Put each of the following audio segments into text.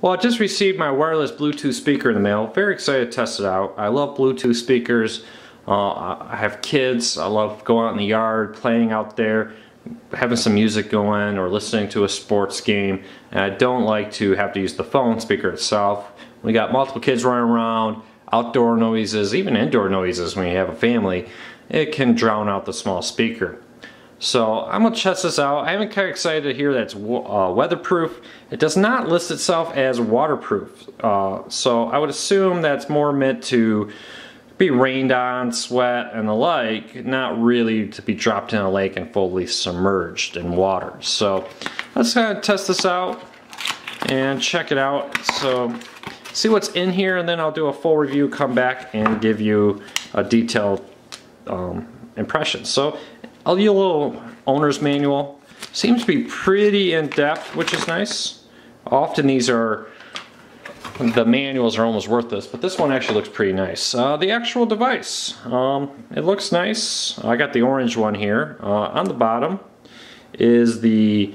Well, I just received my wireless Bluetooth speaker in the mail. Very excited to test it out. I love Bluetooth speakers. I have kids. I love going out in the yard, playing out there, having some music going, or listening to a sports game. And I don't like to have to use the phone speaker itself. We got multiple kids running around, outdoor noises, even indoor noises when you have a family. It can drown out the small speaker. So I'm going to test this out. I'm kind of excited to hear that it's weatherproof. It does not list itself as waterproof. So I would assume that's more meant to be rained on, sweat, and the like, not really to be dropped in a lake and fully submerged in water. So let's kind of test this out and check it out. So see what's in here, and then I'll do a full review, come back and give you a detailed impression. So I'll give you a little owner's manual. Seems to be pretty in-depth, which is nice. Often the manuals are almost worthless, but this one actually looks pretty nice. The actual device, it looks nice. I got the orange one here. On the bottom is the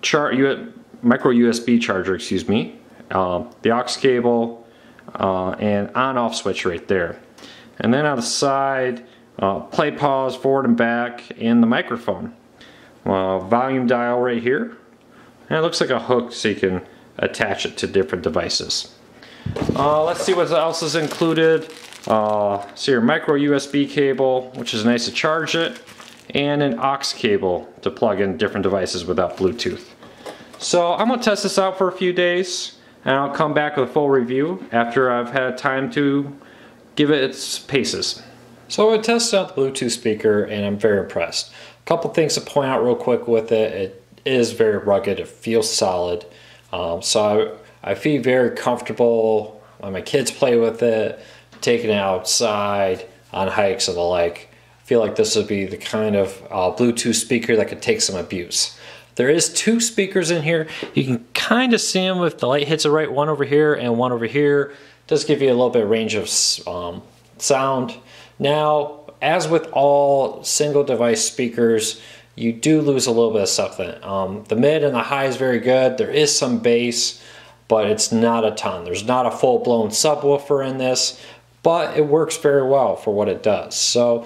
micro USB charger, excuse me, the aux cable, and on-off switch right there. And then on the side, play, pause, forward and back, and the microphone. Volume dial right here. And it looks like a hook so you can attach it to different devices. Let's see what else is included. So your micro USB cable, which is nice to charge it, and an aux cable to plug in different devices without Bluetooth. So I'm going to test this out for a few days, and I'll come back with a full review after I've had time to give it its paces. So I tested out the Bluetooth speaker and I'm very impressed. A couple things to point out real quick with it. It is very rugged, it feels solid. So I feel very comfortable when my kids play with it, taking it outside on hikes and the like. I feel like this would be the kind of Bluetooth speaker that could take some abuse. There is two speakers in here. You can kind of see them if the light hits it right, one over here and one over here. It does give you a little bit of range of sound. Now, as with all single device speakers, you do lose a little bit of something. The mid and the high is very good. There is some bass, but it's not a ton. There's not a full-blown subwoofer in this, but it works very well for what it does. So,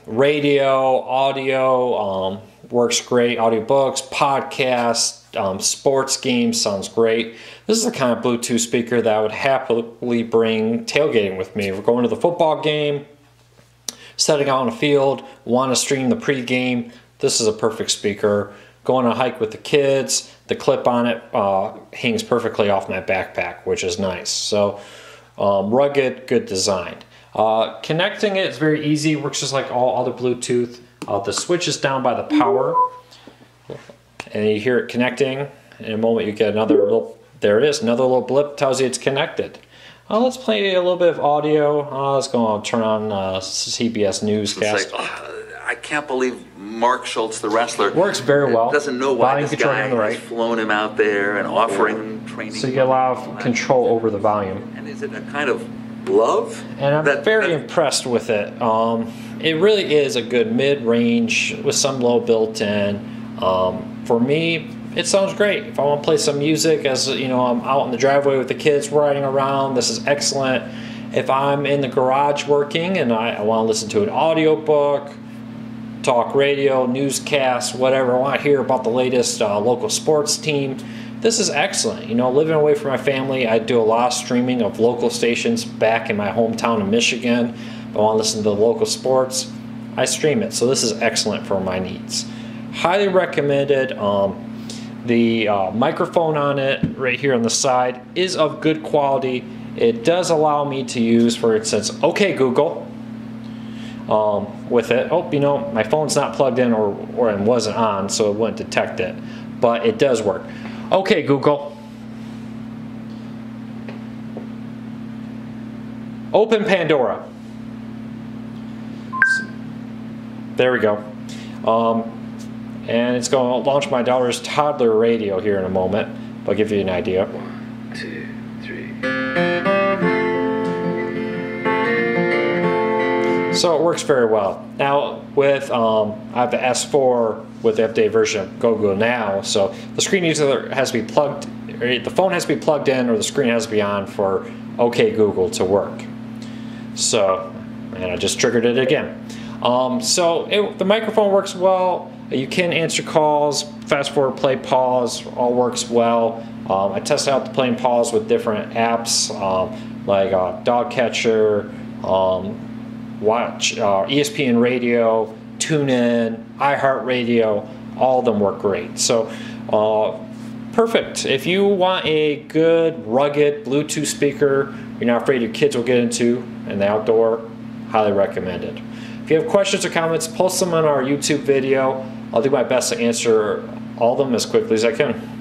radio, audio, works great. Audiobooks, podcasts, sports games sounds great. This is the kind of Bluetooth speaker that I would happily bring tailgating with me. If we're going to the football game, setting out on a field, want to stream the pregame, this is a perfect speaker. Going on a hike with the kids, the clip on it hangs perfectly off my backpack, which is nice. So rugged, good design. Connecting it is very easy, works just like all other Bluetooth. The switch is down by the power, and you hear it connecting. In a moment you get another little, there it is, another little blip, tells you it's connected. Let's play a little bit of audio. Let's go and turn on CBS Newscast. It's like, I can't believe Mark Schultz, the wrestler, works very well. Doesn't know why volume this guy right. has flown him out there and offering him training. So you get a lot of control over the volume. And is it a kind of love? And I'm very impressed with it. It really is a good mid-range with some low built-in. For me, it sounds great. If I want to play some music, as you know, I'm out in the driveway with the kids riding around, this is excellent. If I'm in the garage working and I want to listen to an audiobook, talk radio, newscast, whatever, I want to hear about the latest local sports team, this is excellent. You know, living away from my family, I do a lot of streaming of local stations back in my hometown of Michigan. If I want to listen to the local sports, I stream it. So this is excellent for my needs. Highly recommended. The microphone on it right here on the side is of good quality. It does allow me to use, for instance, OK Google with it. Oh, you know, my phone's not plugged in or wasn't on, so it wouldn't detect it. But it does work. OK Google, open Pandora. There we go. And it's going to launch my daughter's toddler radio here in a moment. I'll give you an idea. 1, 2, 3. So it works very well. Now with I have the S4 with the updated version of Google Now, so the screen either has to be plugged the phone has to be plugged in or the screen has to be on for OK Google to work. So, and I just triggered it again. The microphone works well. You can answer calls, fast forward, play, pause, all works well. I tested out the play and pause with different apps like Dog Catcher, ESPN Radio, TuneIn, iHeartRadio. All of them work great. So perfect. If you want a good, rugged Bluetooth speaker you're not afraid your kids will get into in the outdoor, highly recommend it. If you have questions or comments, post them on our YouTube video. I'll do my best to answer all of them as quickly as I can.